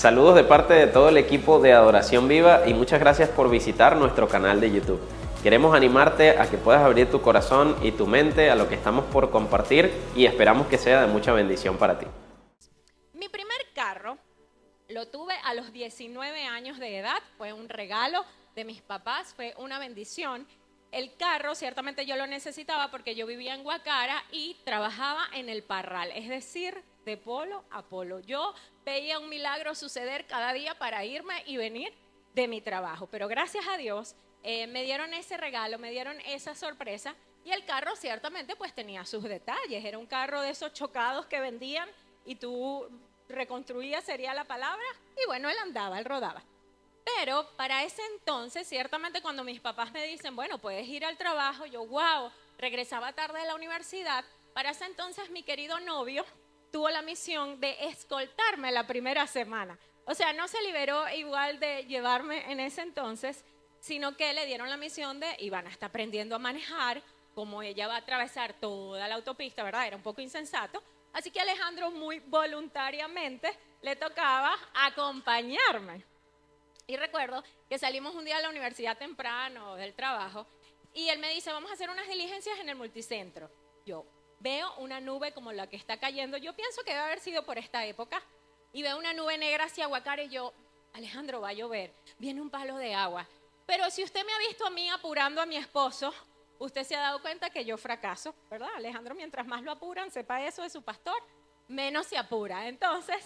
Saludos de parte de todo el equipo de Adoración Viva y muchas gracias por visitar nuestro canal de YouTube. Queremos animarte a que puedas abrir tu corazón y tu mente a lo que estamos por compartir y esperamos que sea de mucha bendición para ti. Mi primer carro lo tuve a los 19 años de edad, fue un regalo de mis papás, fue una bendición. El carro ciertamente yo lo necesitaba porque yo vivía en Guacara y trabajaba en el Parral, es decir, de polo a polo. Yo veía un milagro suceder cada día para irme y venir de mi trabajo, pero gracias a Dios me dieron ese regalo, me dieron esa sorpresa y el carro ciertamente pues tenía sus detalles. Era un carro de esos chocados que vendían y tú reconstruías, sería la palabra, y bueno, él andaba, él rodaba. Pero para ese entonces, ciertamente cuando mis papás me dicen, bueno, puedes ir al trabajo, yo, wow, regresaba tarde de la universidad. Para ese entonces mi querido novio tuvo la misión de escoltarme la primera semana. O sea, no se liberó igual de llevarme en ese entonces, sino que le dieron la misión de Ivana está aprendiendo a manejar, como ella va a atravesar toda la autopista, ¿verdad? Era un poco insensato. Así que Alejandro muy voluntariamente le tocaba acompañarme. Y recuerdo que salimos un día a la universidad temprano del trabajo y él me dice, vamos a hacer unas diligencias en el multicentro. Yo veo una nube como la que está cayendo, yo pienso que debe haber sido por esta época, y veo una nube negra hacia Guacara y yo, Alejandro, va a llover, viene un palo de agua. Pero si usted me ha visto a mí apurando a mi esposo, usted se ha dado cuenta que yo fracaso, ¿verdad? Alejandro, mientras más lo apuran, sepa eso de su pastor, menos se apura. Entonces,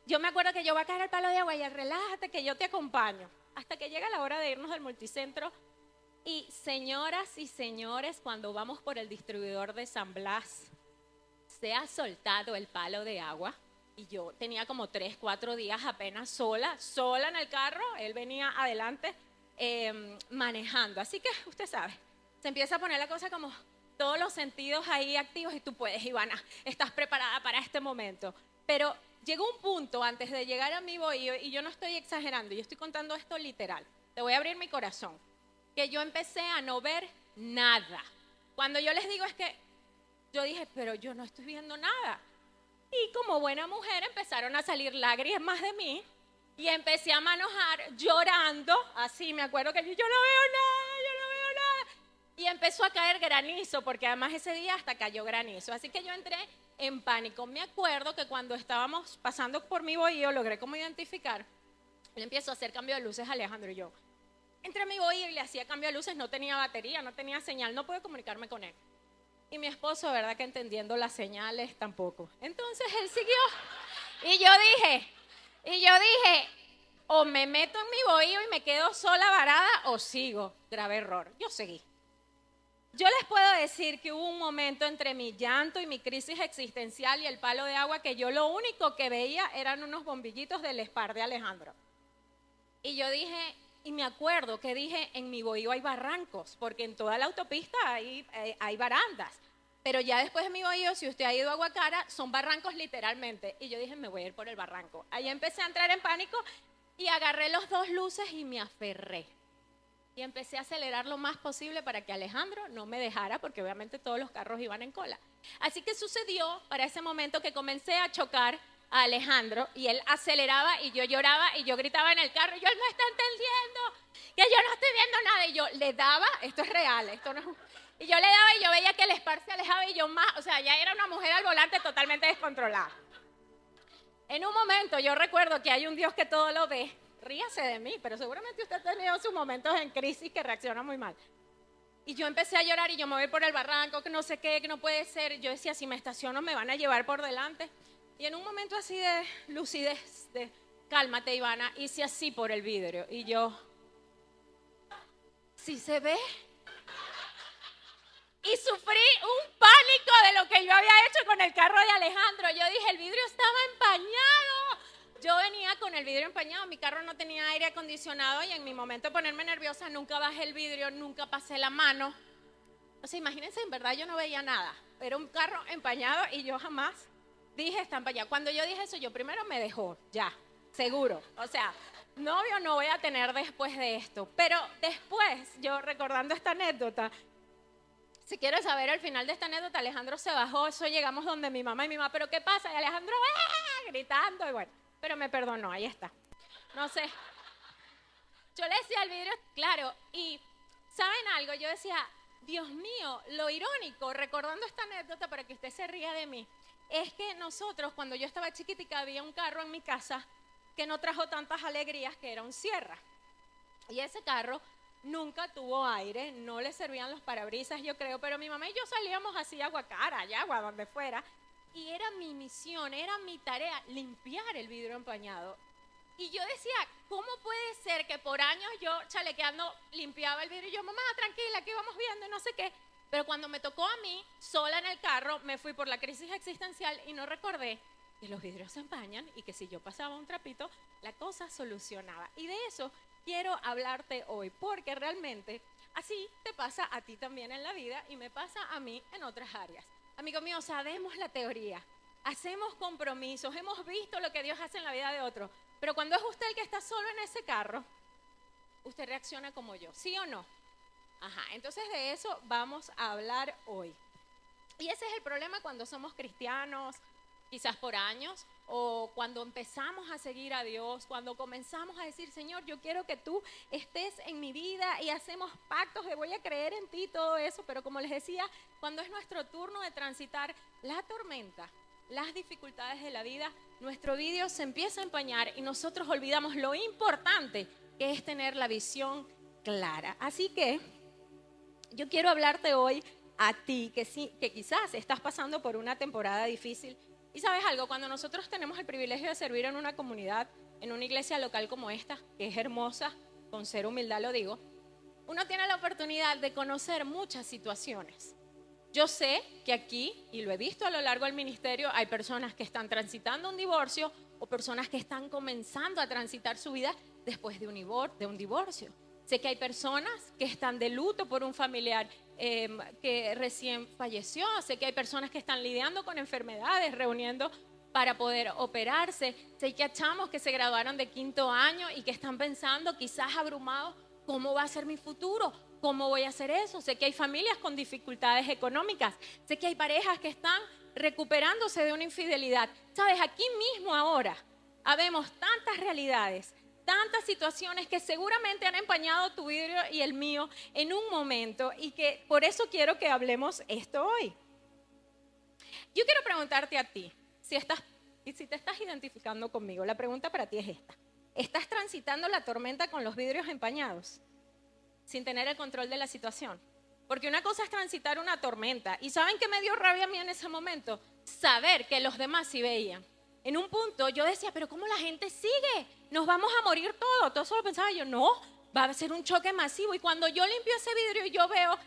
yo me acuerdo que yo voy a caer el palo de agua y él, relájate que yo te acompaño. Hasta que llega la hora de irnos del multicentro. Y señoras y señores, cuando vamos por el distribuidor de San Blas, se ha soltado el palo de agua. Y yo tenía como 3, 4 días apenas sola en el carro. Él venía adelante manejando. Así que usted sabe, se empieza a poner la cosa como todos los sentidos ahí activos y tú puedes, Ivana, estás preparada para este momento. Pero llegó un punto antes de llegar a mi bohío, y yo no estoy exagerando, yo estoy contando esto literal, te voy a abrir mi corazón, que yo empecé a no ver nada. Cuando yo les digo es que yo dije, pero yo no estoy viendo nada. Y como buena mujer empezaron a salir lágrimas de mí y empecé a manejar llorando, así me acuerdo que yo no veo nada, yo no veo nada. Y empezó a caer granizo, porque además ese día hasta cayó granizo. Así que yo entré en pánico. Me acuerdo que cuando estábamos pasando por mi bohío, logré como identificar, él empezó a hacer cambio de luces a Alejandro y yo. Entré a mi bohío y le hacía cambio de luces, no tenía batería, no tenía señal, no pude comunicarme con él. Y mi esposo, verdad que entendiendo las señales tampoco. Entonces él siguió. Y yo dije, o me meto en mi bohío y me quedo sola varada o sigo. Grave error. Yo seguí. Yo les puedo decir que hubo un momento entre mi llanto y mi crisis existencial y el palo de agua que yo lo único que veía eran unos bombillitos del Spar de Alejandro. Y yo dije, y me acuerdo que dije, en mi bohío hay barrancos, porque en toda la autopista hay barandas. Pero ya después de mi bohío, si usted ha ido a Guacara, son barrancos literalmente. Y yo dije, me voy a ir por el barranco. Ahí empecé a entrar en pánico y agarré los 2 luces y me aferré. Y empecé a acelerar lo más posible para que Alejandro no me dejara, porque obviamente todos los carros iban en cola. Así que sucedió para ese momento que comencé a chocar a Alejandro y él aceleraba y yo lloraba y yo gritaba en el carro, y yo, él no está entendiendo, que yo no estoy viendo nada. Y yo le daba, esto es real, esto no. Y yo le daba y yo veía que el Spar se alejaba y yo más, o sea, ya era una mujer al volante totalmente descontrolada. En un momento yo recuerdo que hay un Dios que todo lo ve. Ríase de mí, pero seguramente usted ha tenido sus momentos en crisis que reacciona muy mal. Y yo empecé a llorar y yo me voy por el barranco, que no sé qué, que no puede ser. Yo decía, si me estaciono me van a llevar por delante. Y en un momento así de lucidez, de cálmate, Ivana, hice así por el vidrio. Y yo, ¿sí se ve? Y sufrí un pánico de lo que yo había hecho con el carro de Alejandro. Yo dije, el vidrio estaba empañado. Yo venía con el vidrio empañado, mi carro no tenía aire acondicionado y en mi momento de ponerme nerviosa nunca bajé el vidrio, nunca pasé la mano. O sea, imagínense, en verdad yo no veía nada. Era un carro empañado y yo jamás dije está empañado. Cuando yo dije eso, yo primero me dejó, ya, seguro. O sea, novio no voy a tener después de esto. Pero después, yo recordando esta anécdota, si quieres saber el final de esta anécdota, Alejandro se bajó, eso llegamos donde mi mamá y mi mamá, ¿pero qué pasa? Y Alejandro, ¡ah! Gritando y bueno. pero me perdonó, ahí está. No sé. Yo le decía al vidrio, claro, y ¿saben algo? Yo decía, Dios mío, lo irónico, recordando esta anécdota para que usted se ría de mí, es que nosotros, cuando yo estaba chiquitica, había un carro en mi casa que no trajo tantas alegrías, que era un Sierra. Y ese carro nunca tuvo aire, no le servían los parabrisas, yo creo, pero mi mamá y yo salíamos así a Guacara, allá, a donde fuera, y era mi misión, era mi tarea limpiar el vidrio empañado. Y yo decía, ¿cómo puede ser que por años yo chalequeando limpiaba el vidrio y yo, mamá, tranquila, que vamos viendo y no sé qué? Pero cuando me tocó a mí, sola en el carro, me fui por la crisis existencial y no recordé que los vidrios se empañan y que si yo pasaba un trapito, la cosa solucionaba. Y de eso quiero hablarte hoy, porque realmente así te pasa a ti también en la vida y me pasa a mí en otras áreas. Amigo mío, sabemos la teoría, hacemos compromisos, hemos visto lo que Dios hace en la vida de otro, pero cuando es usted el que está solo en ese carro, usted reacciona como yo, ¿sí o no? Ajá, entonces de eso vamos a hablar hoy. Y ese es el problema cuando somos cristianos, quizás por años, o cuando empezamos a seguir a Dios, cuando comenzamos a decir, Señor, yo quiero que tú estés en mi vida y hacemos pactos de voy a creer en ti, todo eso, pero como les decía, cuando es nuestro turno de transitar la tormenta, las dificultades de la vida, nuestro vidrio se empieza a empañar y nosotros olvidamos lo importante que es tener la visión clara. Así que yo quiero hablarte hoy a ti que quizás estás pasando por una temporada difícil. Y sabes algo, cuando nosotros tenemos el privilegio de servir en una comunidad, en una iglesia local como esta, que es hermosa, con cero humildad lo digo, uno tiene la oportunidad de conocer muchas situaciones. Yo sé que aquí, y lo he visto a lo largo del ministerio, hay personas que están transitando un divorcio o personas que están comenzando a transitar su vida después de un divorcio. Sé que hay personas que están de luto por un familiar que recién falleció. Sé que hay personas que están lidiando con enfermedades, reuniendo para poder operarse. Sé que hay chamos que se graduaron de 5º año y que están pensando, quizás abrumados, ¿cómo va a ser mi futuro? ¿Cómo voy a hacer eso? Sé que hay familias con dificultades económicas. Sé que hay parejas que están recuperándose de una infidelidad. ¿Sabes? Aquí mismo ahora habemos tantas realidades, tantas situaciones que seguramente han empañado tu vidrio y el mío en un momento y que por eso quiero que hablemos esto hoy. Yo quiero preguntarte a ti, si te estás identificando conmigo, la pregunta para ti es esta. ¿Estás transitando la tormenta con los vidrios empañados sin tener el control de la situación? Porque una cosa es transitar una tormenta y ¿saben qué me dio rabia a mí en ese momento? Saber que los demás sí veían. En un punto yo decía, pero ¿cómo la gente sigue? Nos vamos a morir todos. Todo eso lo pensaba yo, no, va a ser un choque masivo. Y cuando yo limpio ese vidrio y yo veo,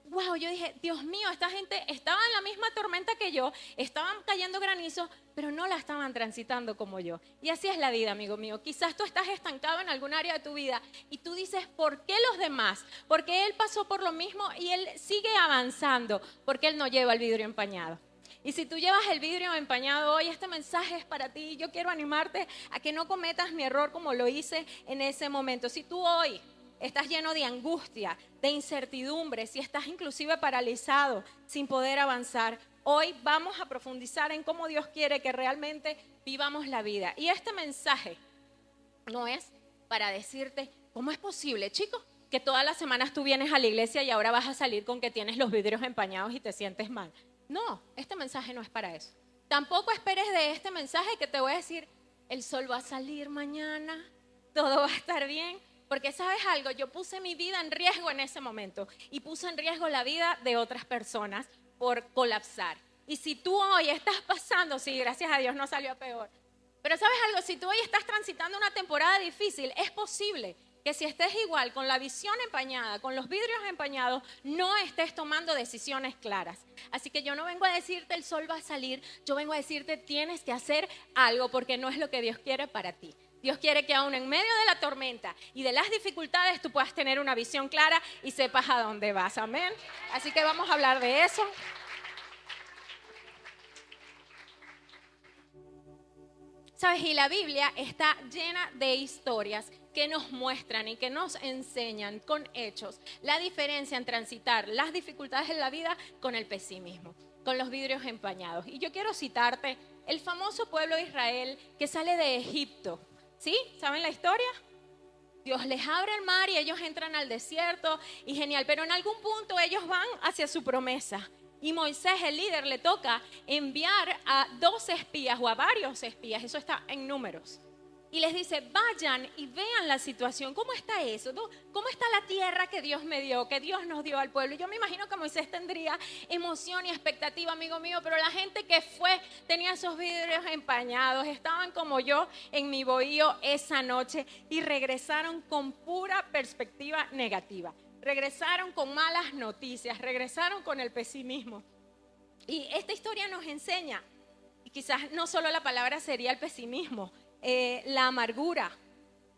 wow, yo dije, Dios mío, esta gente estaba en la misma tormenta que yo, estaban cayendo granizos, pero no la estaban transitando como yo. Y así es la vida, amigo mío. Quizás tú estás estancado en algún área de tu vida y tú dices, ¿por qué los demás? Porque él pasó por lo mismo y él sigue avanzando, porque él no lleva el vidrio empañado. Y si tú llevas el vidrio empañado hoy, este mensaje es para ti. Yo quiero animarte a que no cometas mi error como lo hice en ese momento. Si tú hoy estás lleno de angustia, de incertidumbre, si estás inclusive paralizado sin poder avanzar, hoy vamos a profundizar en cómo Dios quiere que realmente vivamos la vida. Y este mensaje no es para decirte, ¿cómo es posible, chico, que todas las semanas tú vienes a la iglesia y ahora vas a salir con que tienes los vidrios empañados y te sientes mal? No, este mensaje no es para eso. Tampoco esperes de este mensaje que te voy a decir, el sol va a salir mañana, todo va a estar bien. Porque sabes algo, yo puse mi vida en riesgo en ese momento y puse en riesgo la vida de otras personas por colapsar. Y si tú hoy estás pasando, sí, gracias a Dios no salió peor. Pero sabes algo, si tú hoy estás transitando una temporada difícil, es posible que si estés igual, con la visión empañada, con los vidrios empañados, no estés tomando decisiones claras. Así que yo no vengo a decirte el sol va a salir, yo vengo a decirte tienes que hacer algo porque no es lo que Dios quiere para ti. Dios quiere que aún en medio de la tormenta y de las dificultades tú puedas tener una visión clara y sepas a dónde vas. Amén. Así que vamos a hablar de eso. ¿Sabes? Y la Biblia está llena de historias que nos muestran y que nos enseñan con hechos la diferencia en transitar las dificultades en la vida con el pesimismo. con los vidrios empañados. Y yo quiero citarte el famoso pueblo de Israel que sale de Egipto. ¿Sí? ¿Saben la historia? Dios les abre el mar y ellos entran al desierto y genial, pero en algún punto ellos van hacia su promesa. Y Moisés, el líder, le toca enviar a 2 espías o a varios espías, eso está en Números. Y les dice, vayan y vean la situación, ¿cómo está eso? ¿Cómo está la tierra que Dios me dio, que Dios nos dio al pueblo? Y yo me imagino que Moisés tendría emoción y expectativa, amigo mío, pero la gente que fue tenía esos vidrios empañados, estaban como yo en mi bohío esa noche y regresaron con pura perspectiva negativa. Regresaron con malas noticias, regresaron con el pesimismo. Y esta historia nos enseña, y quizás no solo la palabra sería el pesimismo, la amargura,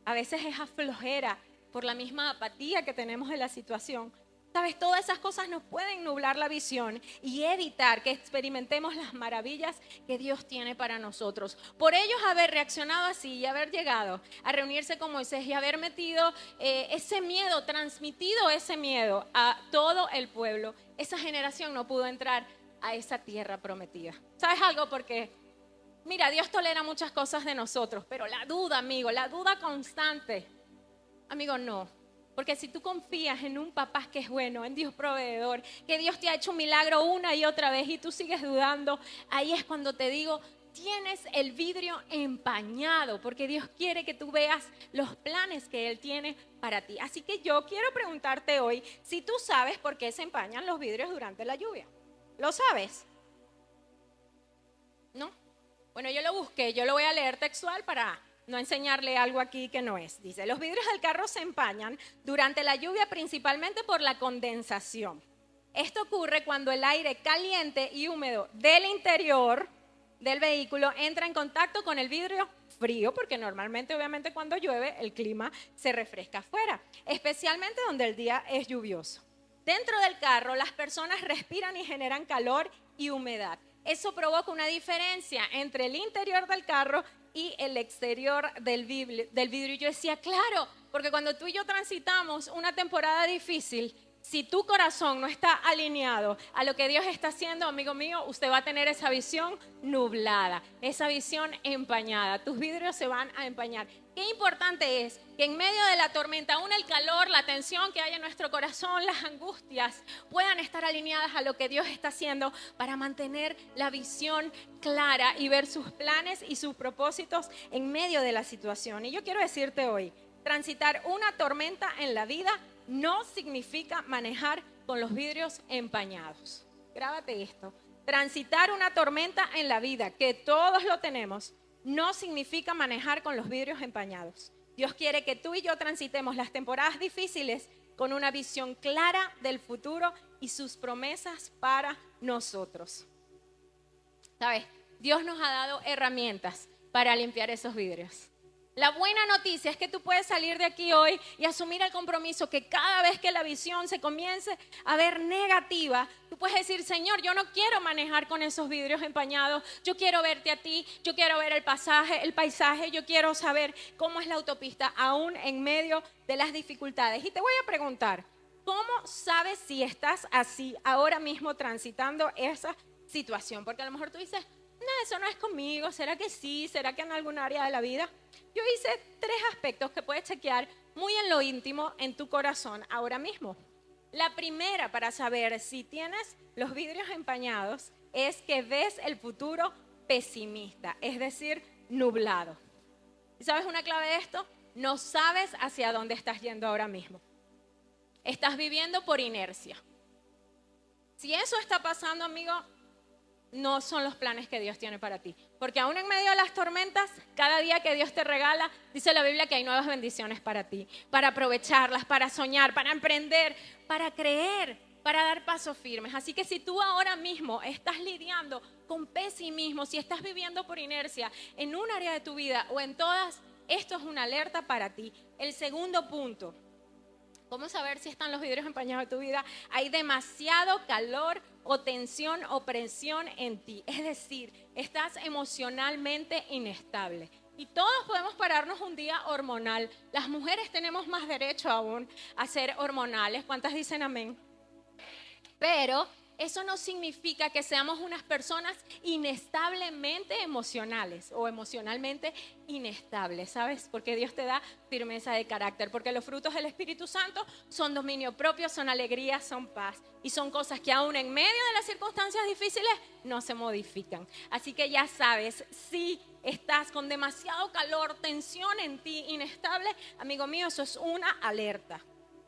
a veces es aflojera por la misma apatía que tenemos en la situación. Sabes, todas esas cosas nos pueden nublar la visión y evitar que experimentemos las maravillas que Dios tiene para nosotros. Por ellos haber reaccionado así y haber llegado a reunirse con Moisés y haber metido ese miedo, transmitido ese miedo a todo el pueblo, esa generación no pudo entrar a esa tierra prometida. ¿Sabes algo? Porque mira, Dios tolera muchas cosas de nosotros, pero la duda, amigo, la duda constante, amigo, no. Porque si tú confías en un papá que es bueno, en Dios proveedor, que Dios te ha hecho un milagro una y otra vez y tú sigues dudando, ahí es cuando te digo, tienes el vidrio empañado, porque Dios quiere que tú veas los planes que Él tiene para ti. Así que yo quiero preguntarte hoy si tú sabes por qué se empañan los vidrios durante la lluvia. ¿Lo sabes? ¿No? Bueno, yo lo busqué, yo lo voy a leer textual para no enseñarle algo aquí que no es. Dice, los vidrios del carro se empañan durante la lluvia principalmente por la condensación. Esto ocurre cuando el aire caliente y húmedo del interior del vehículo entra en contacto con el vidrio frío, porque normalmente, obviamente, cuando llueve, el clima se refresca afuera, especialmente donde el día es lluvioso. Dentro del carro, las personas respiran y generan calor y humedad. Eso provoca una diferencia entre el interior del carro y el exterior del vidrio. Y yo decía, claro, porque cuando tú y yo transitamos una temporada difícil, si tu corazón no está alineado a lo que Dios está haciendo, amigo mío, usted va a tener esa visión nublada, esa visión empañada. Tus vidrios se van a empañar. Qué importante es que en medio de la tormenta, aún el calor, la tensión que hay en nuestro corazón, las angustias, puedan estar alineadas a lo que Dios está haciendo para mantener la visión clara y ver sus planes y sus propósitos en medio de la situación. Y yo quiero decirte hoy, transitar una tormenta en la vida no significa manejar con los vidrios empañados. Grábate esto. Transitar una tormenta en la vida, que todos lo tenemos, no significa manejar con los vidrios empañados. Dios quiere que tú y yo transitemos las temporadas difíciles con una visión clara del futuro y sus promesas para nosotros. ¿Sabes? Dios nos ha dado herramientas para limpiar esos vidrios. La buena noticia es que tú puedes salir de aquí hoy y asumir el compromiso que cada vez que la visión se comience a ver negativa, tú puedes decir, Señor, yo no quiero manejar con esos vidrios empañados, yo quiero verte a ti, yo quiero ver el paisaje, yo quiero saber cómo es la autopista aún en medio de las dificultades. Y te voy a preguntar, ¿cómo sabes si estás así ahora mismo transitando esa situación? Porque a lo mejor tú dices, no, eso no es conmigo, ¿será que sí? ¿Será que en algún área de la vida? Yo hice 3 aspectos que puedes chequear muy en lo íntimo en tu corazón ahora mismo. La primera para saber si tienes los vidrios empañados es que ves el futuro pesimista, es decir, nublado. ¿Y sabes una clave de esto? No sabes hacia dónde estás yendo ahora mismo. Estás viviendo por inercia. Si eso está pasando, amigo, no son los planes que Dios tiene para ti. Porque aún en medio de las tormentas, cada día que Dios te regala, dice la Biblia que hay nuevas bendiciones para ti, para aprovecharlas, para soñar, para emprender, para creer, para dar pasos firmes. Así que si tú ahora mismo estás lidiando con pesimismo, si estás viviendo por inercia en un área de tu vida o en todas, esto es una alerta para ti. El segundo punto, ¿cómo saber si están los vidrios empañados de tu vida? Hay demasiado calor o tensión o presión en ti. Es decir, estás emocionalmente inestable. Y todos podemos pararnos un día hormonal. Las mujeres tenemos más derecho aún a ser hormonales. ¿Cuántas dicen amén? Pero eso no significa que seamos unas personas inestablemente emocionales o emocionalmente inestables, ¿sabes? Porque Dios te da firmeza de carácter, porque los frutos del Espíritu Santo son dominio propio, son alegría, son paz y son cosas que aún en medio de las circunstancias difíciles no se modifican. Así que ya sabes, si estás con demasiado calor, tensión en ti, inestable, amigo mío, eso es una alerta.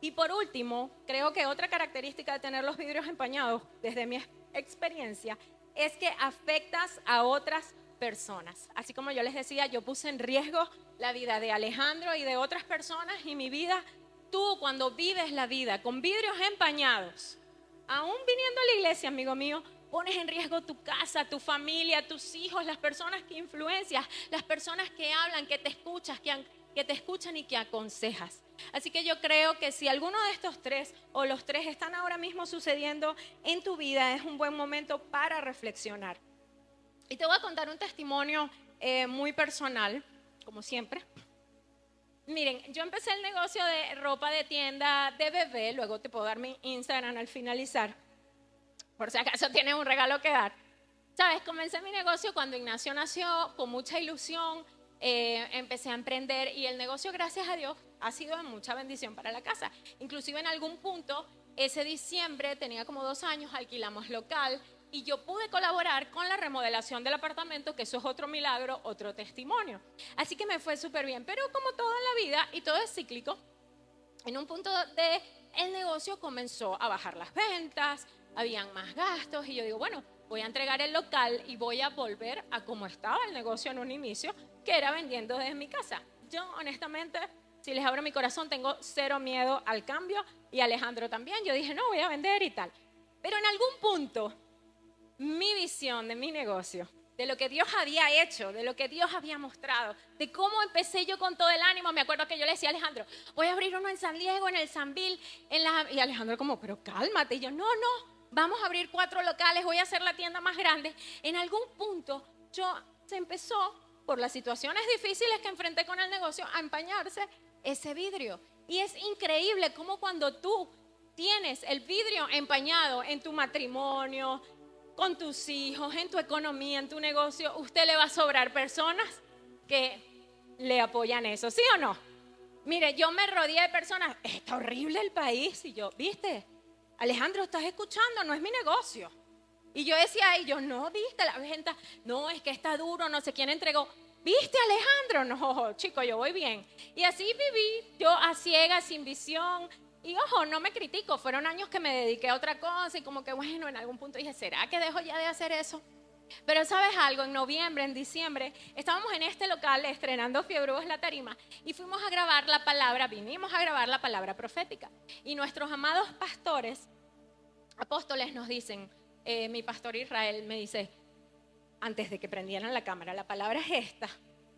Y por último, creo que otra característica de tener los vidrios empañados, desde mi experiencia, es que afectas a otras personas. Así como yo les decía, yo puse en riesgo la vida de Alejandro y de otras personas y mi vida. Tú, cuando vives la vida con vidrios empañados, aún viniendo a la iglesia, amigo mío, pones en riesgo tu casa, tu familia, tus hijos, las personas que influencias, las personas que hablan, que te escuchan y que aconsejas. Así que yo creo que si alguno de estos tres o los tres están ahora mismo sucediendo en tu vida, es un buen momento para reflexionar. Y te voy a contar un testimonio muy personal, como siempre. Miren, yo empecé el negocio de ropa de tienda de bebé, luego te puedo dar mi Instagram al finalizar, por si acaso tienes un regalo que dar. ¿Sabes? Comencé mi negocio cuando Ignacio nació, con mucha ilusión. Empecé a emprender y el negocio, gracias a Dios, ha sido de mucha bendición para la casa. Inclusive en algún punto, ese diciembre, tenía como 2 años, alquilamos local y yo pude colaborar con la remodelación del apartamento, que eso es otro milagro, otro testimonio. Así que me fue súper bien, pero como todo en la vida y todo es cíclico, en un punto el negocio comenzó a bajar las ventas, habían más gastos y yo digo, bueno, voy a entregar el local y voy a volver a como estaba el negocio en un inicio, que era vendiendo desde mi casa. Yo honestamente, si les abro mi corazón, tengo cero miedo al cambio y Alejandro también. Yo dije, no, voy a vender y tal. Pero en algún punto, mi visión de mi negocio, de lo que Dios había hecho, de lo que Dios había mostrado, de cómo empecé yo con todo el ánimo. Me acuerdo que yo le decía a Alejandro, voy a abrir uno en San Diego, en el Sanville, y Alejandro como, pero cálmate. Y yo, no, vamos a abrir 4 locales, voy a hacer la tienda más grande. En algún punto, se empezó, por las situaciones difíciles que enfrenté con el negocio, a empañarse ese vidrio. Y es increíble cómo cuando tú tienes el vidrio empañado en tu matrimonio, con tus hijos, en tu economía, en tu negocio, usted le va a sobrar personas que le apoyan eso, ¿sí o no? Mire, yo me rodeé de personas, está horrible el país, y yo, ¿viste? Alejandro, ¿estás escuchando? No es mi negocio. Y yo decía a ellos, no, ¿viste? La gente, no, es que está duro, no sé quién entregó. ¿Viste, Alejandro? No, chico, yo voy bien. Y así viví, yo a ciegas, sin visión. Y ojo, no me critico, fueron años que me dediqué a otra cosa y como que bueno, en algún punto dije, ¿será que dejo ya de hacer eso? Pero ¿sabes algo? En noviembre, en diciembre, estábamos en este local estrenando Fiebrúas la tarima y fuimos a grabar la palabra, vinimos a grabar la palabra profética. Y nuestros amados pastores, apóstoles nos dicen, mi pastor Israel me dice, antes de que prendieran la cámara, la palabra es esta,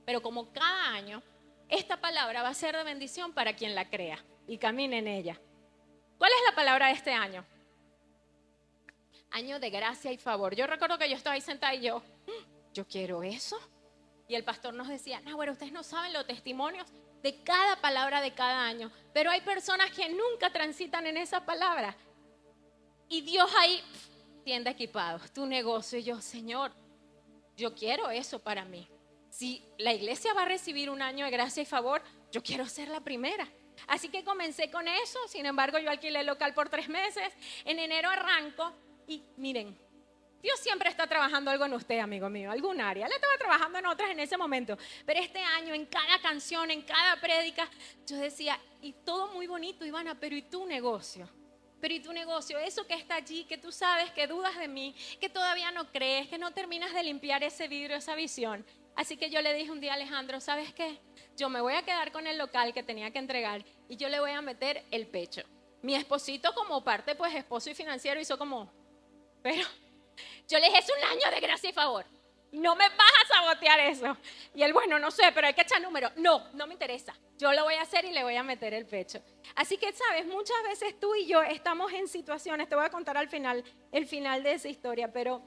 pero como cada año, esta palabra va a ser de bendición para quien la crea y camine en ella. ¿Cuál es la palabra de este año? Año de gracia y favor. Yo recuerdo que yo estaba ahí sentada y yo quiero eso. Y el pastor nos decía, no, bueno, ustedes no saben los testimonios de cada palabra de cada año, pero hay personas que nunca transitan en esa palabra. Y Dios ahí, tienda equipados, tu negocio. Y yo, Señor, yo quiero eso para mí. Si la iglesia va a recibir un año de gracia y favor, yo quiero ser la primera. Así que comencé con eso. Sin embargo, yo alquilé el local por 3 meses. En enero arranco y miren, Dios siempre está trabajando algo en usted, amigo mío, algún área. Él estaba trabajando en otras en ese momento. Pero este año, en cada canción, en cada prédica, yo decía, y todo muy bonito, Ivana, pero ¿y tu negocio? Pero ¿y tu negocio? Eso que está allí, que tú sabes, que dudas de mí, que todavía no crees, que no terminas de limpiar ese vidrio, esa visión. Así que yo le dije un día a Alejandro, ¿sabes qué? Yo me voy a quedar con el local que tenía que entregar y yo le voy a meter el pecho. Mi esposito como parte, pues esposo y financiero, hizo como, pero yo le dije, es un año de gracia y favor. No me vas a sabotear eso. Y él, bueno, no sé, pero hay que echar números. No me interesa. Yo lo voy a hacer y le voy a meter el pecho. Así que, ¿sabes? Muchas veces tú y yo estamos en situaciones, te voy a contar al final, el final de esa historia, pero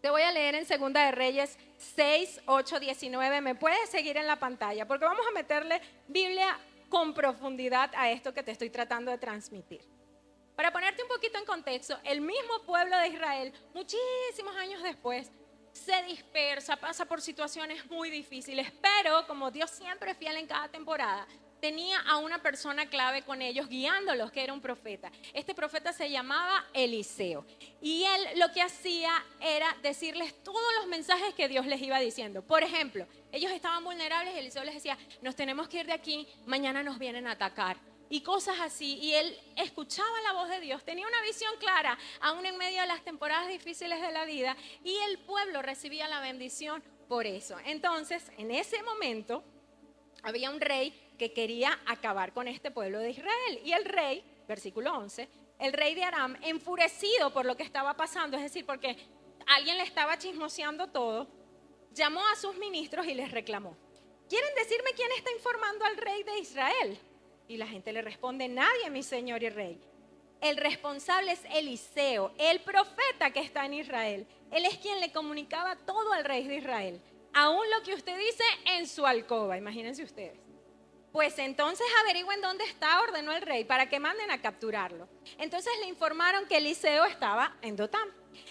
te voy a leer en Segunda de Reyes 6, 8, 19. Me puedes seguir en la pantalla porque vamos a meterle Biblia con profundidad a esto que te estoy tratando de transmitir. Para ponerte un poquito en contexto, el mismo pueblo de Israel, muchísimos años después, se dispersa, pasa por situaciones muy difíciles, pero como Dios siempre es fiel en cada temporada, tenía a una persona clave con ellos guiándolos, que era un profeta. Este profeta se llamaba Eliseo y él lo que hacía era decirles todos los mensajes que Dios les iba diciendo. Por ejemplo, ellos estaban vulnerables y Eliseo les decía, nos tenemos que ir de aquí, mañana nos vienen a atacar. Y cosas así, y él escuchaba la voz de Dios, tenía una visión clara, aún en medio de las temporadas difíciles de la vida, y el pueblo recibía la bendición por eso. Entonces, en ese momento, había un rey que quería acabar con este pueblo de Israel, y el rey, versículo 11, el rey de Aram, enfurecido por lo que estaba pasando, es decir, porque alguien le estaba chismoseando todo, llamó a sus ministros y les reclamó, ¿quieren decirme quién está informando al rey de Israel? Y la gente le responde, nadie, mi señor y rey. El responsable es Eliseo, el profeta que está en Israel. Él es quien le comunicaba todo al rey de Israel. Aún lo que usted dice en su alcoba, imagínense ustedes. Pues entonces averigüen dónde está, ordenó el rey, para que manden a capturarlo. Entonces le informaron que Eliseo estaba en Dotán.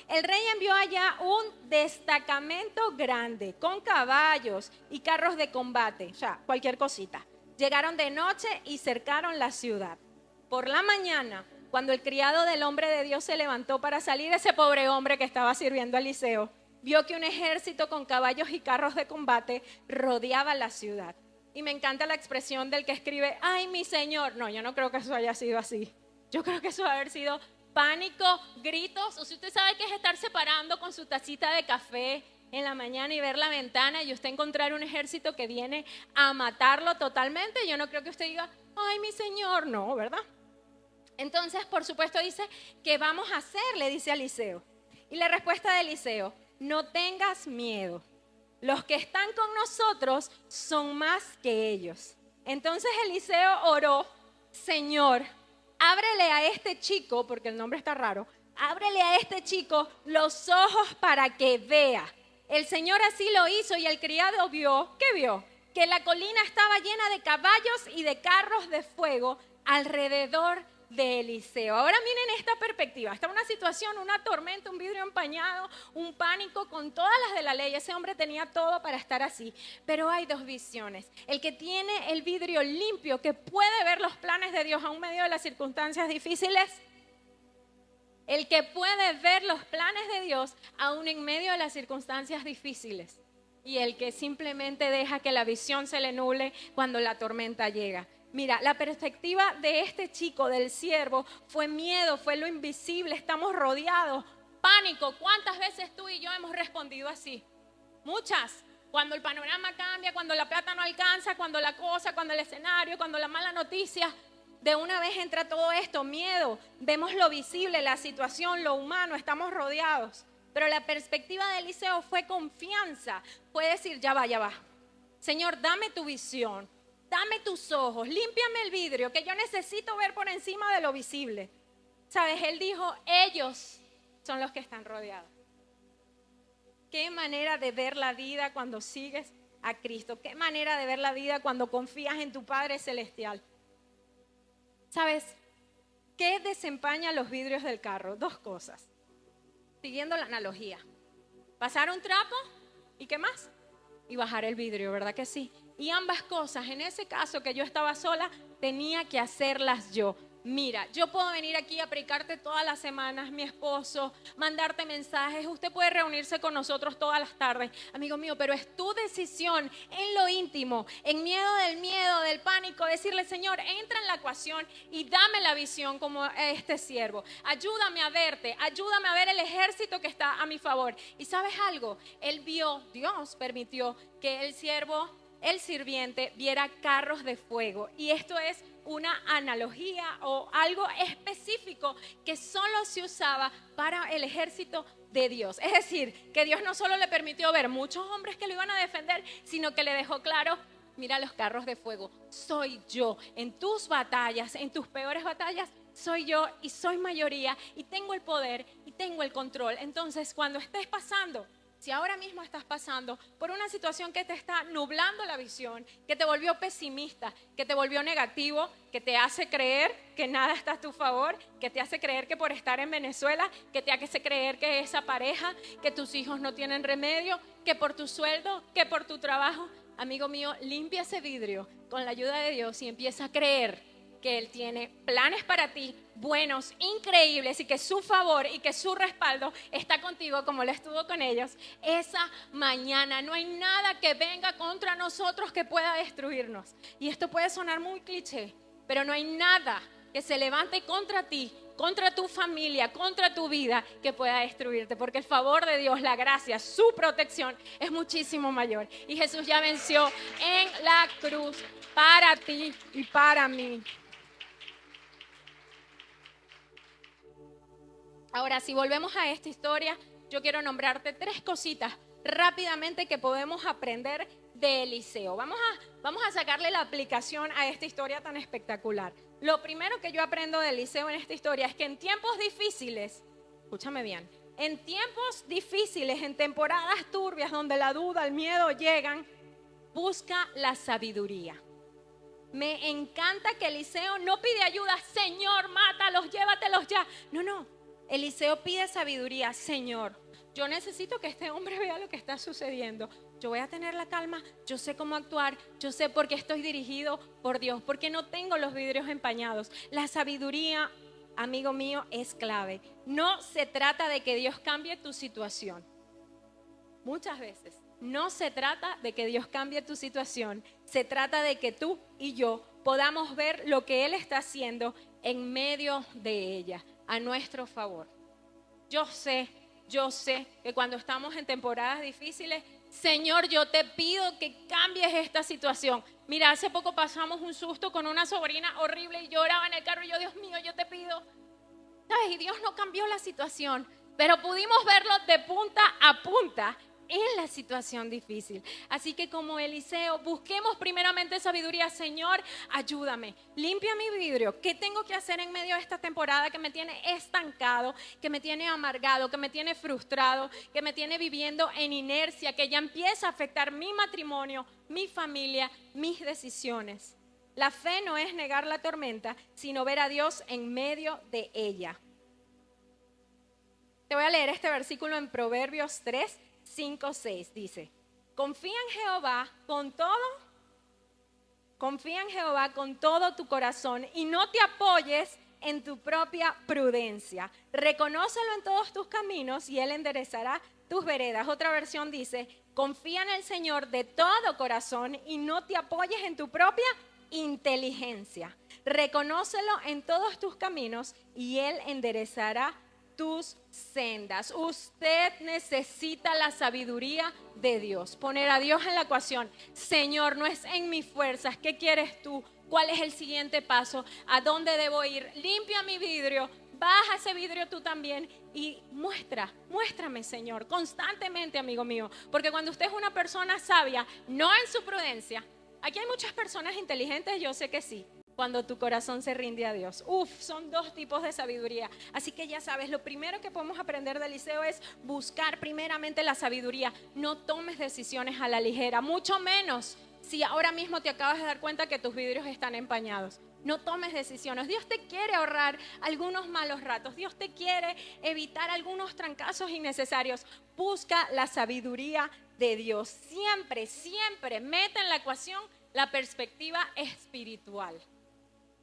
El rey envió allá un destacamento grande, con caballos y carros de combate, o sea, cualquier cosita. Llegaron de noche y cercaron la ciudad. Por la mañana, cuando el criado del hombre de Dios se levantó para salir, ese pobre hombre que estaba sirviendo a Eliseo, vio que un ejército con caballos y carros de combate rodeaba la ciudad. Y me encanta la expresión del que escribe, ay, mi señor. No, yo no creo que eso haya sido así. Yo creo que eso debe haber sido pánico, gritos. O si usted sabe que es estar separando con su tacita de café en la mañana y ver la ventana y usted encontrar un ejército que viene a matarlo totalmente, yo no creo que usted diga, ay, mi señor, no, ¿verdad? Entonces, por supuesto, dice, ¿qué vamos a hacer? Le dice a Eliseo. Y la respuesta de Eliseo, no tengas miedo. Los que están con nosotros son más que ellos. Entonces Eliseo oró, Señor, ábrele a este chico, porque el nombre está raro, ábrele a este chico los ojos para que vea. El Señor así lo hizo y el criado vio, ¿qué vio? Que la colina estaba llena de caballos y de carros de fuego alrededor de Eliseo. Ahora miren esta perspectiva. Está una situación, una tormenta, un vidrio empañado, un pánico con todas las de la ley. Ese hombre tenía todo para estar así. Pero hay dos visiones. El que tiene el vidrio limpio, que puede ver los planes de Dios aún medio de las circunstancias difíciles. El que puede ver los planes de Dios aún en medio de las circunstancias difíciles. Y el que simplemente deja que la visión se le nuble cuando la tormenta llega. Mira, la perspectiva de este chico, del siervo, fue miedo, fue lo invisible, estamos rodeados, pánico. ¿Cuántas veces tú y yo hemos respondido así? Muchas. Cuando el panorama cambia, cuando la plata no alcanza, cuando la cosa, cuando el escenario, cuando la mala noticia. De una vez entra todo esto, miedo, vemos lo visible, la situación, lo humano, estamos rodeados. Pero la perspectiva de Eliseo fue confianza, fue decir, ya va. Señor, dame tu visión, dame tus ojos, límpiame el vidrio, que yo necesito ver por encima de lo visible. ¿Sabes? Él dijo, ellos son los que están rodeados. Qué manera de ver la vida cuando sigues a Cristo, qué manera de ver la vida cuando confías en tu Padre Celestial. ¿Sabes? ¿Qué desempaña los vidrios del carro? Dos cosas. Siguiendo la analogía. Pasar un trapo y ¿qué más? Y bajar el vidrio, ¿verdad que sí? Y ambas cosas, en ese caso que yo estaba sola, tenía que hacerlas yo. Mira, yo puedo venir aquí a predicarte todas las semanas, mi esposo, mandarte mensajes, usted puede reunirse con nosotros todas las tardes, amigo mío, pero es tu decisión en lo íntimo, en miedo, del pánico, decirle, Señor, entra en la ecuación y dame la visión como este siervo. Ayúdame a verte, ayúdame a ver el ejército que está a mi favor. Y ¿sabes algo? Él vio, Dios permitió que el siervo, el sirviente, viera carros de fuego. Y esto es una analogía o algo específico que solo se usaba para el ejército de Dios. Es decir, que Dios no solo le permitió ver muchos hombres que lo iban a defender, sino que le dejó claro, mira los carros de fuego, soy yo. En tus batallas, en tus peores batallas, soy yo y soy mayoría y tengo el poder y tengo el control. Entonces, cuando estés pasando Si ahora mismo estás pasando por una situación que te está nublando la visión, que te volvió pesimista, que te volvió negativo, que te hace creer que nada está a tu favor, que te hace creer que por estar en Venezuela, que te hace creer que esa pareja, que tus hijos no tienen remedio, que por tu sueldo, que por tu trabajo, amigo mío, limpia ese vidrio con la ayuda de Dios y empieza a creer que Él tiene planes para ti, buenos, increíbles, y que su favor y que su respaldo está contigo como lo estuvo con ellos esa mañana. No hay nada que venga contra nosotros que pueda destruirnos. Y esto puede sonar muy cliché, pero no hay nada que se levante contra ti, contra tu familia, contra tu vida, que pueda destruirte, porque el favor de Dios, la gracia, su protección es muchísimo mayor. Y Jesús ya venció en la cruz para ti y para mí. Ahora, si volvemos a esta historia, yo quiero nombrarte 3 cositas rápidamente que podemos aprender de Eliseo. Vamos a sacarle la aplicación a esta historia tan espectacular. Lo primero que yo aprendo de Eliseo en esta historia es que en tiempos difíciles, escúchame bien, en tiempos difíciles, en temporadas turbias donde la duda, el miedo llegan, busca la sabiduría. Me encanta que Eliseo no pide ayuda, Señor, mátalos, llévatelos ya. No. Eliseo pide sabiduría. Señor, yo necesito que este hombre vea lo que está sucediendo. Yo voy a tener la calma, yo sé cómo actuar, yo sé por qué estoy dirigido por Dios, porque no tengo los vidrios empañados. La sabiduría, amigo mío, es clave. No se trata de que Dios cambie tu situación. Muchas veces no se trata de que Dios cambie tu situación. Se trata de que tú y yo podamos ver lo que Él está haciendo en medio de ella, a nuestro favor. Yo sé que cuando estamos en temporadas difíciles, Señor, yo te pido que cambies esta situación. Mira, hace poco pasamos un susto con una sobrina horrible y lloraba en el carro y yo, Dios mío, yo te pido. ¿Sabes? Y Dios no cambió la situación, pero pudimos verlo de punta a punta en la situación difícil. Así que como Eliseo, busquemos primeramente sabiduría. Señor, ayúdame, limpia mi vidrio. ¿Qué tengo que hacer en medio de esta temporada que me tiene estancado, que me tiene amargado, que me tiene frustrado, que me tiene viviendo en inercia, que ya empieza a afectar mi matrimonio, mi familia, mis decisiones? La fe no es negar la tormenta, sino ver a Dios en medio de ella. Te voy a leer este versículo en Proverbios 3, 5, 6, dice: confía en Jehová con todo tu corazón y no te apoyes en tu propia prudencia. Reconócelo en todos tus caminos y Él enderezará tus veredas. Otra versión dice: confía en el Señor de todo corazón y no te apoyes en tu propia inteligencia. Reconócelo en todos tus caminos y Él enderezará tus sendas. Usted necesita la sabiduría de Dios. Poner a Dios en la ecuación. Señor, no es en mis fuerzas. ¿Qué quieres tú? ¿Cuál es el siguiente paso? ¿A dónde debo ir? Limpia mi vidrio. Baja ese vidrio tú también y muéstrame, Señor, constantemente, amigo mío. Porque cuando usted es una persona sabia, no en su prudencia. Aquí hay muchas personas inteligentes, yo sé que sí. Cuando tu corazón se rinde a Dios. Son 2 tipos de sabiduría. Así que ya sabes, lo primero que podemos aprender de Eliseo es buscar primeramente la sabiduría. No tomes decisiones a la ligera, mucho menos si ahora mismo te acabas de dar cuenta que tus vidrios están empañados. No tomes decisiones. Dios te quiere ahorrar algunos malos ratos. Dios te quiere evitar algunos trancazos innecesarios. Busca la sabiduría de Dios. Siempre mete en la ecuación la perspectiva espiritual.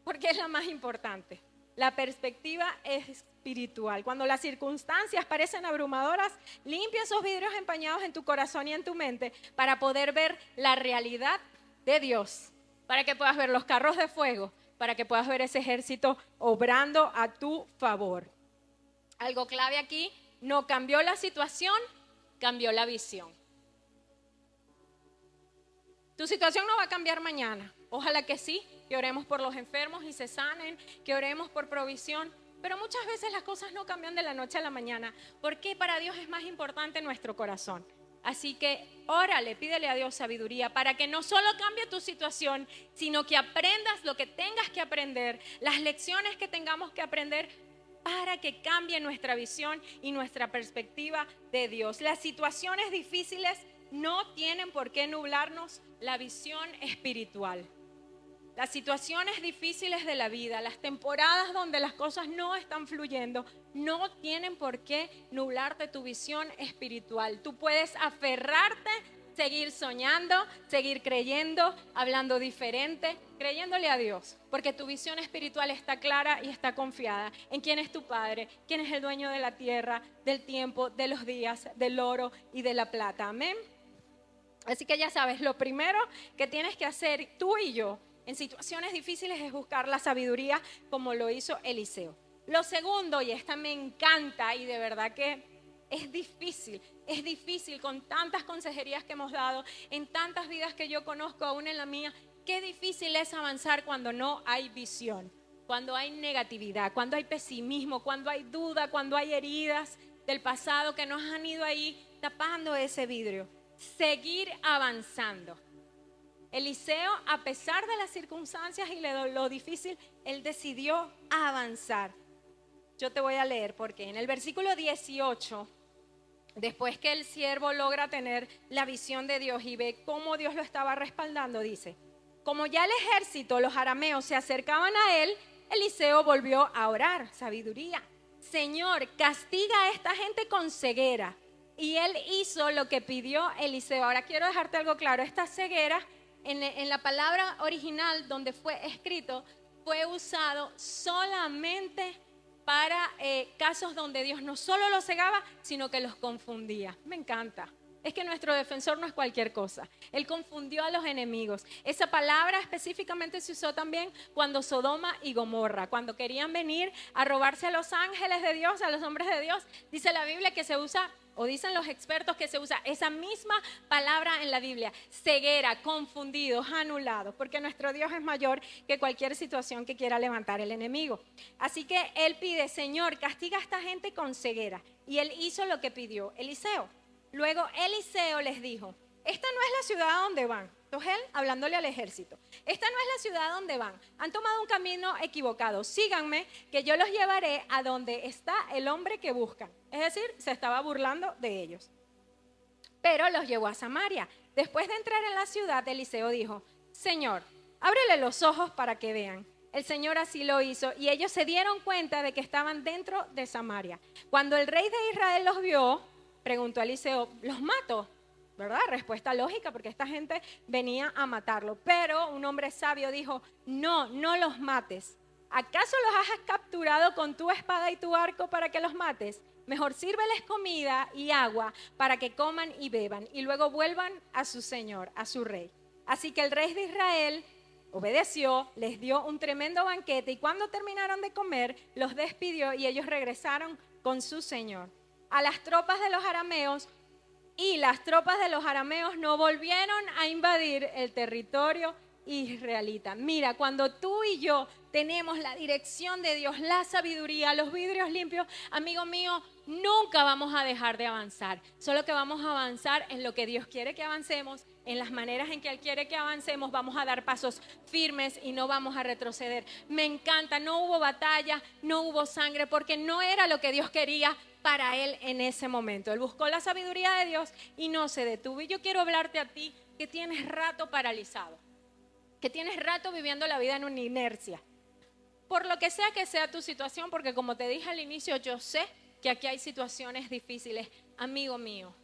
Porque es la más importante. La perspectiva espiritual. Cuando las circunstancias parecen abrumadoras, limpia esos vidrios empañados en tu corazón y en tu mente para poder ver la realidad de Dios. Para que puedas ver los carros de fuego, para que puedas ver ese ejército obrando a tu favor. Algo clave aquí, no cambió la situación, cambió la visión. Tu situación no va a cambiar mañana. Ojalá que sí, que oremos por los enfermos y se sanen, que oremos por provisión. Pero muchas veces las cosas no cambian de la noche a la mañana, porque para Dios es más importante nuestro corazón. Así que órale, pídele a Dios sabiduría para que no solo cambie tu situación, sino que aprendas lo que tengas que aprender, las lecciones que tengamos que aprender para que cambie nuestra visión y nuestra perspectiva de Dios. Las situaciones difíciles no tienen por qué nublarnos la visión espiritual. Las situaciones difíciles de la vida, las temporadas donde las cosas no están fluyendo, no tienen por qué nublarte tu visión espiritual. Tú puedes aferrarte, seguir soñando, seguir creyendo, hablando diferente, creyéndole a Dios, porque tu visión espiritual está clara y está confiada en quién es tu Padre, quién es el dueño de la tierra, del tiempo, de los días, del oro y de la plata. Amén. Así que ya sabes, lo primero que tienes que hacer tú y yo en situaciones difíciles es buscar la sabiduría como lo hizo Eliseo. Lo segundo, y esta me encanta y de verdad que es difícil con tantas consejerías que hemos dado, en tantas vidas que yo conozco, aún en la mía, qué difícil es avanzar cuando no hay visión, cuando hay negatividad, cuando hay pesimismo, cuando hay duda, cuando hay heridas del pasado que nos han ido ahí tapando ese vidrio. Seguir avanzando. Eliseo, a pesar de las circunstancias y lo difícil, él decidió avanzar. Yo te voy a leer porque en el versículo 18, después que el siervo logra tener la visión de Dios y ve cómo Dios lo estaba respaldando, dice: como ya el ejército, los arameos, se acercaban a él, Eliseo volvió a orar, sabiduría. Señor, castiga a esta gente con ceguera. Y él hizo lo que pidió Eliseo. Ahora quiero dejarte algo claro, esta ceguera en la palabra original donde fue escrito, fue usado solamente para casos donde Dios no solo los cegaba, sino que los confundía. Me encanta. Es que nuestro defensor no es cualquier cosa. Él confundió a los enemigos. Esa palabra específicamente se usó también cuando Sodoma y Gomorra, cuando querían venir a robarse a los ángeles de Dios, a los hombres de Dios. Dice la Biblia que se usa, o dicen los expertos que se usa esa misma palabra en la Biblia: ceguera, confundidos, anulados, porque nuestro Dios es mayor que cualquier situación que quiera levantar el enemigo. Así que él pide: Señor, castiga a esta gente con ceguera. Y él hizo lo que pidió Eliseo. Luego Eliseo les dijo: esta no es la ciudad a donde van. Entonces él hablándole al ejército: esta no es la ciudad a donde van. Han tomado un camino equivocado. Síganme, que yo los llevaré a donde está el hombre que buscan. Es decir, se estaba burlando de ellos. Pero los llevó a Samaria. Después de entrar en la ciudad, Eliseo dijo: Señor, ábrele los ojos para que vean. El Señor así lo hizo y ellos se dieron cuenta de que estaban dentro de Samaria. Cuando el rey de Israel los vio, preguntó a Eliseo: ¿los mato? ¿Verdad? Respuesta lógica, porque esta gente venía a matarlo. Pero un hombre sabio dijo: no, no los mates. ¿Acaso los has capturado con tu espada y tu arco para que los mates? Mejor sírveles comida y agua para que coman y beban y luego vuelvan a su señor, a su rey. Así que el rey de Israel obedeció, les dio un tremendo banquete y cuando terminaron de comer, los despidió y ellos regresaron con su señor. A las tropas de los arameos, y las tropas de los arameos no volvieron a invadir el territorio israelita. Mira, cuando tú y yo tenemos la dirección de Dios, la sabiduría, los vidrios limpios, amigo mío, nunca vamos a dejar de avanzar. Solo que vamos a avanzar en lo que Dios quiere que avancemos, en las maneras en que Él quiere que avancemos. Vamos a dar pasos firmes y no vamos a retroceder. Me encanta, no hubo batalla, no hubo sangre, porque no era lo que Dios quería para él en ese momento. Él buscó la sabiduría de Dios y no se detuvo. Y yo quiero hablarte a ti que tienes rato paralizado, que tienes rato viviendo la vida en una inercia, por lo que sea tu situación, porque como te dije al inicio, yo sé que aquí hay situaciones difíciles. Amigo mío,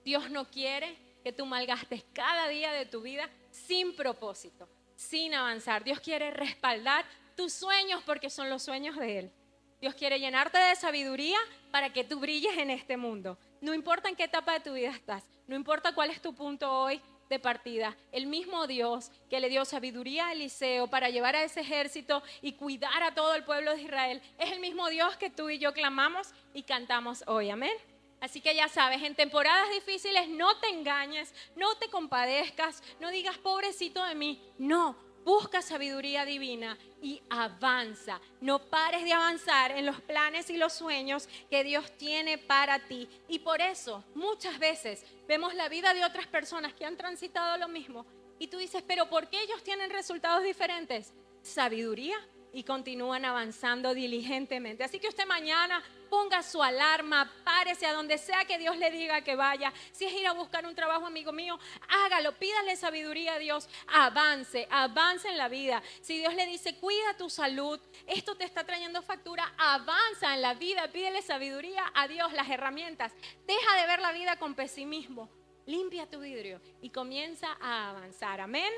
Dios no quiere que tú malgastes cada día de tu vida sin propósito, sin avanzar. Dios quiere respaldar tus sueños porque son los sueños de Él. Dios quiere llenarte de sabiduría para que tú brilles en este mundo. No importa en qué etapa de tu vida estás, no importa cuál es tu punto hoy de partida. El mismo Dios que le dio sabiduría a Eliseo para llevar a ese ejército y cuidar a todo el pueblo de Israel, es el mismo Dios que tú y yo clamamos y cantamos hoy. Amén. Así que ya sabes, en temporadas difíciles no te engañes, no te compadezcas, no digas pobrecito de mí. No, busca sabiduría divina y avanza. No pares de avanzar en los planes y los sueños que Dios tiene para ti. Y por eso muchas veces vemos la vida de otras personas que han transitado lo mismo y tú dices: pero ¿por qué ellos tienen resultados diferentes? Sabiduría y continúan avanzando diligentemente. Así que usted mañana ponga su alarma, párese a donde sea que Dios le diga que vaya. Si es ir a buscar un trabajo, amigo mío, hágalo, pídale sabiduría a Dios, avance en la vida. Si Dios le dice, cuida tu salud, esto te está trayendo factura, avanza en la vida, pídele sabiduría a Dios, las herramientas. Deja de ver la vida con pesimismo, limpia tu vidrio y comienza a avanzar. Amén.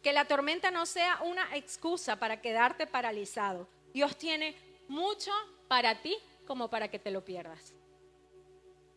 Que la tormenta no sea una excusa para quedarte paralizado. Dios tiene mucho para ti como para que te lo pierdas.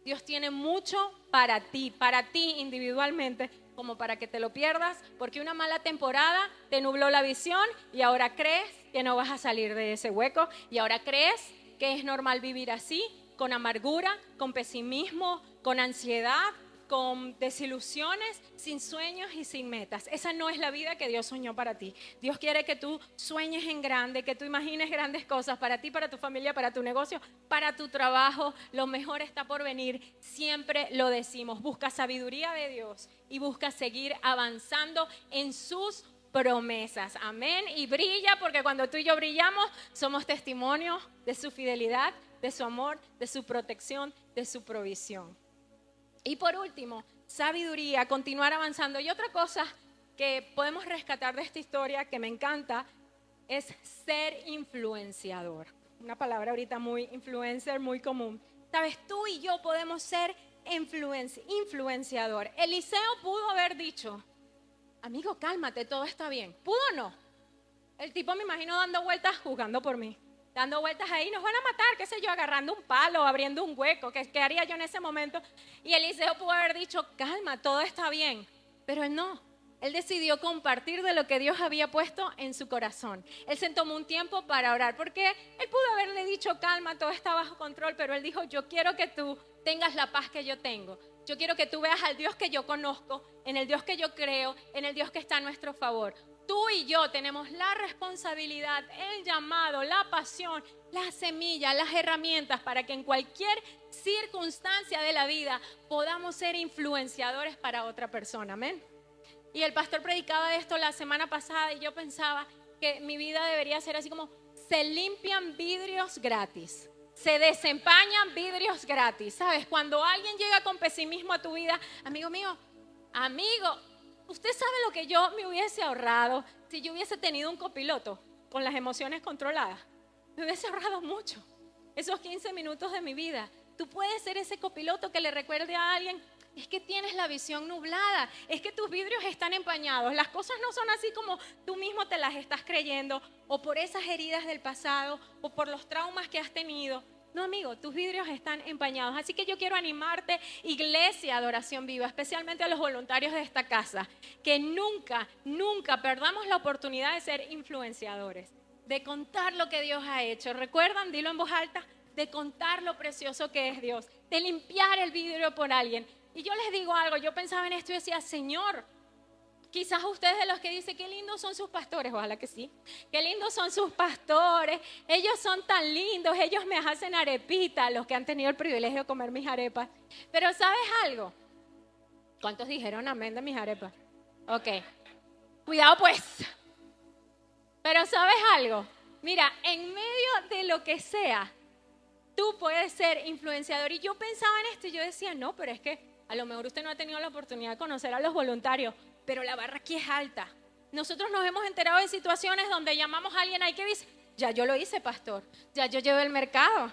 Dios tiene mucho para ti individualmente como para que te lo pierdas, porque una mala temporada te nubló la visión y ahora crees que no vas a salir de ese hueco y ahora crees que es normal vivir así, con amargura, con pesimismo, con ansiedad, con desilusiones, sin sueños y sin metas. Esa no es la vida que Dios soñó para ti. Dios quiere que tú sueñes en grande, que tú imagines grandes cosas para ti, para tu familia, para tu negocio, para tu trabajo. Lo mejor está por venir. Siempre lo decimos. Busca sabiduría de Dios y busca seguir avanzando en sus promesas. Amén. Y brilla, porque cuando tú y yo brillamos, somos testimonios de su fidelidad, de su amor, de su protección, de su provisión. Y por último, sabiduría, continuar avanzando. Y otra cosa que podemos rescatar de esta historia que me encanta es ser influenciador. Una palabra ahorita muy influencer, muy común. Sabes, tú y yo podemos ser influenciador. Eliseo pudo haber dicho, amigo, cálmate, todo está bien. ¿Pudo o no? El tipo me imagino dando vueltas jugando por mí. Dando vueltas ahí, nos van a matar, qué sé yo, agarrando un palo, abriendo un hueco, ¿qué haría yo en ese momento? Y Eliseo pudo haber dicho, calma, todo está bien, pero él no. Él decidió compartir de lo que Dios había puesto en su corazón. Él se tomó un tiempo para orar, porque él pudo haberle dicho, calma, todo está bajo control, pero él dijo, yo quiero que tú tengas la paz que yo tengo. Yo quiero que tú veas al Dios que yo conozco, en el Dios que yo creo, en el Dios que está a nuestro favor. Tú y yo tenemos la responsabilidad, el llamado, la pasión, la semilla, las herramientas para que en cualquier circunstancia de la vida podamos ser influenciadores para otra persona. Amén. Y el pastor predicaba de esto la semana pasada y yo pensaba que mi vida debería ser así como se limpian vidrios gratis. Se desempañan vidrios gratis. ¿Sabes? Cuando alguien llega con pesimismo a tu vida, amigo mío, amigo, usted sabe lo que yo me hubiese ahorrado si yo hubiese tenido un copiloto con las emociones controladas. Me hubiese ahorrado mucho. Esos 15 minutos de mi vida. Tú puedes ser ese copiloto que le recuerde a alguien, es que tienes la visión nublada, es que tus vidrios están empañados. Las cosas no son así como tú mismo te las estás creyendo, o por esas heridas del pasado, o por los traumas que has tenido. No, amigo, tus vidrios están empañados. Así que yo quiero animarte, iglesia de Oración Viva, especialmente a los voluntarios de esta casa, que nunca, nunca perdamos la oportunidad de ser influenciadores, de contar lo que Dios ha hecho. ¿Recuerdan? Dilo en voz alta, de contar lo precioso que es Dios, de limpiar el vidrio por alguien. Y yo les digo algo, yo pensaba en esto y decía, Señor, quizás ustedes de los que dicen, qué lindos son sus pastores, ojalá que sí, qué lindos son sus pastores, ellos son tan lindos, ellos me hacen arepitas, los que han tenido el privilegio de comer mis arepas. Pero ¿sabes algo? ¿Cuántos dijeron amén de mis arepas? Ok, cuidado pues. Pero ¿sabes algo? Mira, en medio de lo que sea, tú puedes ser influenciador. Y yo pensaba en esto y yo decía, no, pero es que a lo mejor usted no ha tenido la oportunidad de conocer a los voluntarios, pero la barra aquí es alta. Nosotros nos hemos enterado de situaciones donde llamamos a alguien, hay que visitar. Ya yo lo hice, pastor. Ya yo llevé el mercado.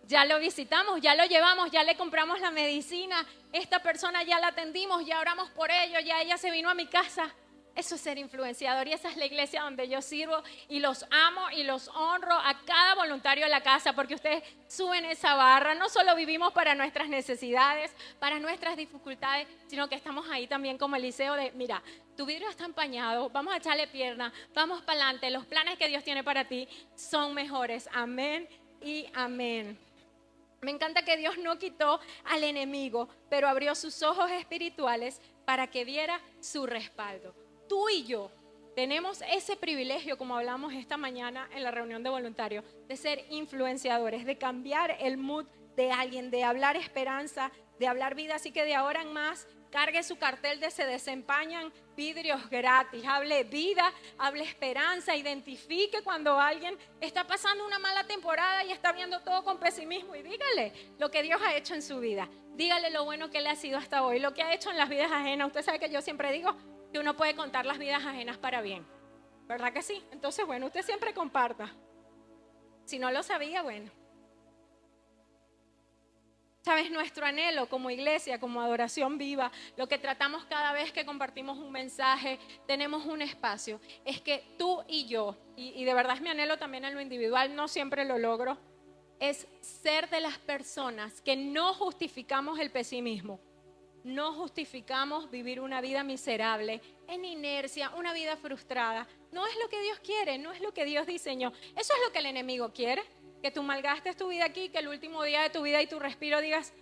Ya lo visitamos, ya lo llevamos, ya le compramos la medicina. Esta persona ya la atendimos, ya oramos por ello, ya ella se vino a mi casa. Eso es ser influenciador y esa es la iglesia donde yo sirvo y los amo y los honro a cada voluntario de la casa porque ustedes suben esa barra. No solo vivimos para nuestras necesidades, para nuestras dificultades, sino que estamos ahí también como Eliseo de, mira, tu vidrio está empañado, vamos a echarle pierna, vamos para adelante, los planes que Dios tiene para ti son mejores. Amén y amén. Me encanta que Dios no quitó al enemigo, pero abrió sus ojos espirituales para que viera su respaldo. Tú y yo tenemos ese privilegio, como hablamos esta mañana en la reunión de voluntarios, de ser influenciadores, de cambiar el mood de alguien, de hablar esperanza, de Hablar Vida, así que de ahora en más, cargue su cartel de Se Desempañan Vidrios Gratis. Hable vida, hable esperanza, identifique cuando alguien está pasando una mala temporada y está viendo todo con pesimismo y dígale lo que Dios ha hecho en su vida. Dígale lo bueno que le ha sido hasta hoy, lo que ha hecho en las vidas ajenas. Usted sabe que yo siempre digo que uno puede contar las vidas ajenas para bien, ¿verdad que sí? Entonces, bueno, usted siempre comparta. Si no lo sabía, bueno. ¿Sabes? Nuestro anhelo como iglesia, como Adoración Viva, lo que tratamos cada vez que compartimos un mensaje, tenemos un espacio, es que tú y yo, y de verdad es mi anhelo también en lo individual, no siempre lo logro, es ser de las personas que no justificamos el pesimismo, no justificamos vivir una vida miserable, en inercia, una vida frustrada. No es lo que Dios quiere, no es lo que Dios diseñó. Eso es lo que el enemigo quiere. Que tú malgastes tu vida aquí, que el último día de tu vida y tu respiro digas,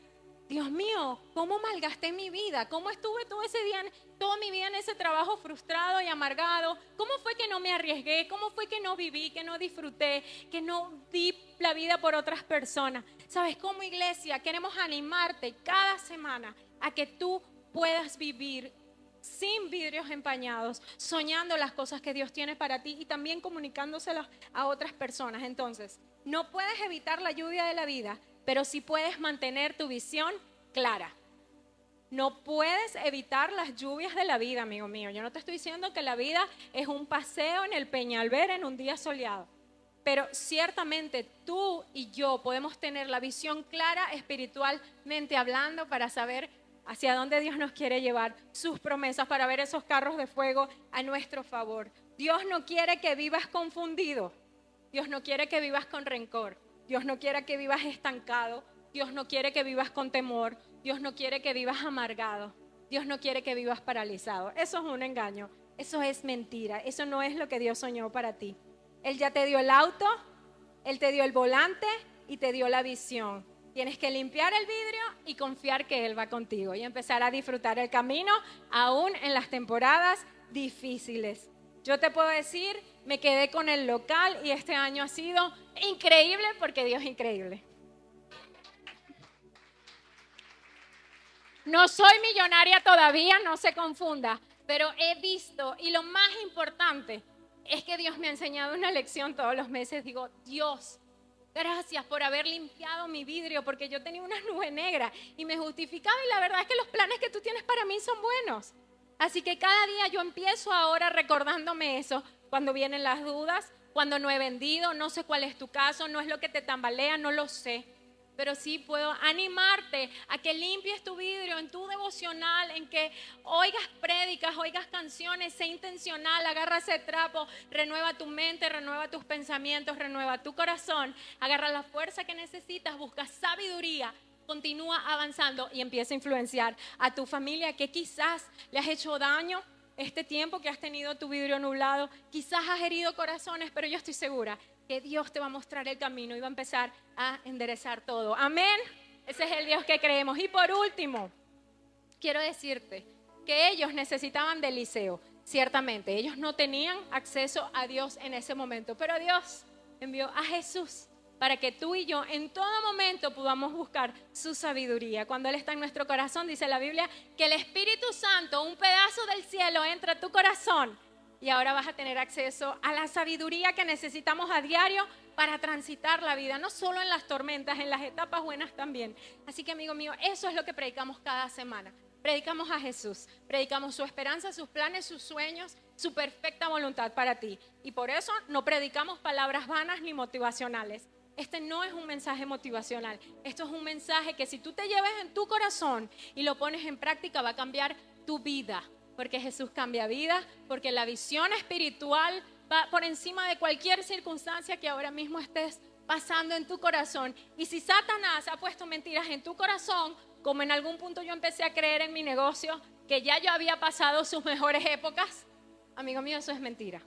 Dios mío, ¿cómo malgasté mi vida? ¿Cómo estuve todo ese día, toda mi vida en ese trabajo frustrado y amargado? ¿Cómo fue que no me arriesgué? ¿Cómo fue que no viví, que no disfruté, que no di la vida por otras personas? ¿Sabes? Como iglesia queremos animarte cada semana a que tú puedas vivir sin vidrios empañados, soñando las cosas que Dios tiene para ti y también comunicándoselas a otras personas. Entonces, no puedes evitar la lluvia de la vida, pero sí puedes mantener tu visión clara. No puedes evitar las lluvias de la vida, amigo mío. Yo no te estoy diciendo que la vida es un paseo en el Peñalver en un día soleado. Pero ciertamente tú y yo podemos tener la visión clara espiritualmente hablando para saber hacia dónde Dios nos quiere llevar, sus promesas, para ver esos carros de fuego a nuestro favor. Dios no quiere que vivas confundido. Dios no quiere que vivas con rencor. Dios no quiere que vivas estancado. Dios no quiere que vivas con temor. Dios no quiere que vivas amargado. Dios no quiere que vivas paralizado. Eso es un engaño. Eso es mentira. Eso no es lo que Dios soñó para ti. Él ya te dio el auto, Él te dio el volante y te dio la visión. Tienes que limpiar el vidrio y confiar que Él va contigo y empezar a disfrutar el camino aún en las temporadas difíciles. Yo te puedo decir, me quedé con el local y este año ha sido increíble porque Dios es increíble. No soy millonaria todavía, no se confunda, pero he visto, y lo más importante es que Dios me ha enseñado una lección todos los meses. Digo, Dios, gracias por haber limpiado mi vidrio, porque yo tenía una nube negra y me justificaba, y la verdad es que los planes que tú tienes para mí son buenos. Así que cada día yo empiezo ahora recordándome eso, cuando vienen las dudas, cuando no he vendido, no sé cuál es tu caso, no es lo que te tambalea, no lo sé. Pero sí puedo animarte a que limpies tu vidrio en tu devocional, en que oigas prédicas, oigas canciones, sé intencional, agarra ese trapo, renueva tu mente, renueva tus pensamientos, renueva tu corazón, agarra la fuerza que necesitas, busca sabiduría, continúa avanzando y empieza a influenciar a tu familia que quizás le has hecho daño este tiempo que has tenido tu vidrio nublado, quizás has herido corazones, pero yo estoy segura que Dios te va a mostrar el camino y va a empezar a enderezar todo. Amén. Ese es el Dios que creemos. Y por último, quiero decirte que ellos necesitaban de Eliseo. Ciertamente, ellos no tenían acceso a Dios en ese momento, pero Dios envió a Jesús para que tú y yo en todo momento podamos buscar su sabiduría. Cuando Él está en nuestro corazón, dice la Biblia, que el Espíritu Santo, un pedazo del cielo, entra a tu corazón. Y ahora vas a tener acceso a la sabiduría que necesitamos a diario para transitar la vida, no solo en las tormentas, en las etapas buenas también. Así que, amigo mío, eso es lo que predicamos cada semana. Predicamos a Jesús, predicamos su esperanza, sus planes, sus sueños, su perfecta voluntad para ti. Y por eso no predicamos palabras vanas ni motivacionales. Este no es un mensaje motivacional. Esto es un mensaje que si tú te llevas en tu corazón y lo pones en práctica, va a cambiar tu vida. Porque Jesús cambia vida, porque la visión espiritual va por encima de cualquier circunstancia que ahora mismo estés pasando en tu corazón. Y si Satanás ha puesto mentiras en tu corazón, como en algún punto yo empecé a creer en mi negocio, que ya yo había pasado sus mejores épocas, amigo mío, eso es mentira.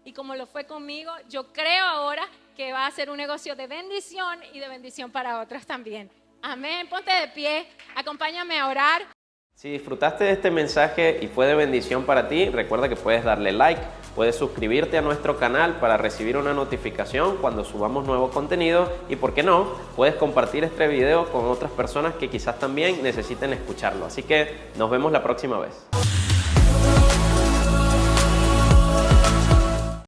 Y como lo fue conmigo, yo creo ahora que va a ser un negocio de bendición y de bendición para otros también. Amén, ponte de pie, acompáñame a orar. Si disfrutaste de este mensaje y fue de bendición para ti, recuerda que puedes darle like, puedes suscribirte a nuestro canal para recibir una notificación cuando subamos nuevo contenido y, ¿por qué no?, puedes compartir este video con otras personas que quizás también necesiten escucharlo. Así que nos vemos la próxima vez.